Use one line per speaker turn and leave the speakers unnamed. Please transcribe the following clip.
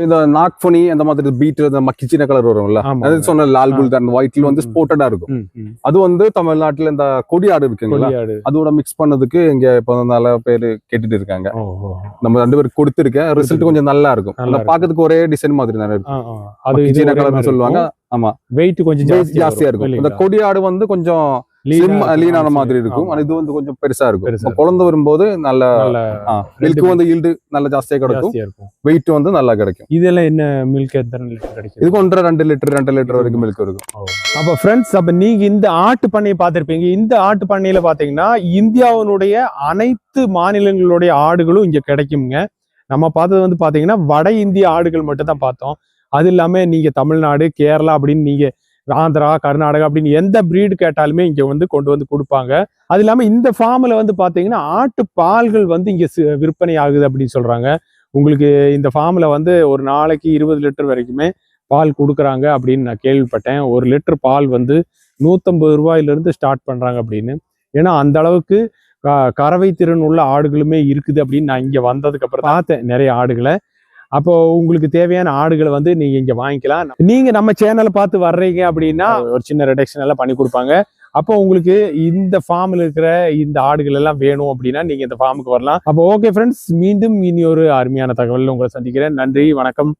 இந்த நாக்பனி அந்த மாதிரி பீட் அந்த மக்கிச்சின கலர் வரும்ல, அது சொன்ன லால் குல்தான் ஒயிட்ல வந்து ஸ்போர்ட்டடா இருக்கும். அது வந்து தமிழ்நாட்டுல இந்த கொடியாடு இருக்குங்களா, அதோட மிக்ஸ் பண்ணதுக்கு இங்க இப்ப நல்ல பேரு கேட்டுட்டு இருக்காங்க. நம்ம 2 பேருக்கு கொடுத்துருக்கேன். ரிசல்ட் கொஞ்சம் நல்லா இருக்கும். பாக்கிறதுக்கு ஒரே டிசைன் மாதிரி தானே இருக்கும். மக்கிச்சின கலர்னு சொல்லுவாங்க. ஆமா, வெயிட் கொஞ்சம் ஜாஸ்தியா இருக்கும். இந்த கொடியாடு வந்து கொஞ்சம் லீனான மாதிரி இருக்கும். இது வந்து கொஞ்சம் பெருசா இருக்கும். குழந்தை வரும்போது நல்ல மில்க் வந்து ஈல்டு நல்ல ஜாஸ்தியா கிடைக்கும். வெயிட் வந்து நல்லா கிடைக்கும்.
இதெல்லாம் என்ன மில்க் எத்தனை லிட்டர் கிடைக்கும்?
இது 1.5 லிட்டர் வரைக்கும் மில்க் இருக்கும்.
அப்ப ஃப்ரெண்ட்ஸ், அப்ப நீங்க இந்த ஆட்டு பண்ணையை பார்த்திருப்பீங்க. இந்த ஆட்டு பண்ணையில பாத்தீங்கன்னா இந்தியாவினுடைய அனைத்து மாநிலங்களுடைய ஆடுகளும் இங்க கிடைக்குங்க. நம்ம பார்த்தது வந்து பாத்தீங்கன்னா வட இந்திய ஆடுகள் மட்டும் தான் பார்த்தோம். அது இல்லாம நீங்க தமிழ்நாடு, கேரளா அப்படின்னு நீங்க ஆந்திரா, கர்நாடகா அப்படின்னு எந்த பிரீடு கேட்டாலுமே இங்க வந்து கொண்டு வந்து கொடுப்பாங்க. அது இல்லாம இந்த ஃபார்ம்ல வந்து பாத்தீங்கன்னா ஆட்டு பால்கள் வந்து இங்க விற்பனை ஆகுது அப்படின்னு சொல்றாங்க. உங்களுக்கு இந்த ஃபார்ம்ல வந்து ஒரு நாளைக்கு 20 லிட்டர் வரைக்குமே பால் கொடுக்குறாங்க அப்படின்னு நான் கேள்விப்பட்டேன். 1 லிட்டர் பால் வந்து 150 ரூபாயிலிருந்து ஸ்டார்ட் பண்றாங்க அப்படின்னு. ஏன்னா அந்த அளவுக்கு கறவை திறன் உள்ள ஆடுகளுமே இருக்குது அப்படின்னு நான் இங்க வந்ததுக்கு அப்புறம் பார்த்தேன் நிறைய ஆடுகளை. அப்போ உங்களுக்கு தேவையான ஆடுகளை வந்து நீங்க இங்க வாங்கிக்கலாம். நீங்க நம்ம சேனலை பார்த்து வர்றீங்க அப்படின்னா ஒரு சின்ன ரிடக்ஷன் எல்லாம் பண்ணி கொடுப்பாங்க. அப்போ உங்களுக்கு இந்த ஃபார்ம்ல இருக்கிற இந்த ஆடுகள் எல்லாம் வேணும் அப்படின்னா நீங்க இந்த ஃபார்முக்கு வரலாம். அப்போ ஓகே ஃப்ரெண்ட்ஸ், மீண்டும் இனி ஒரு அருமையான தகவல் உங்களை சந்திக்கிறேன். நன்றி, வணக்கம்.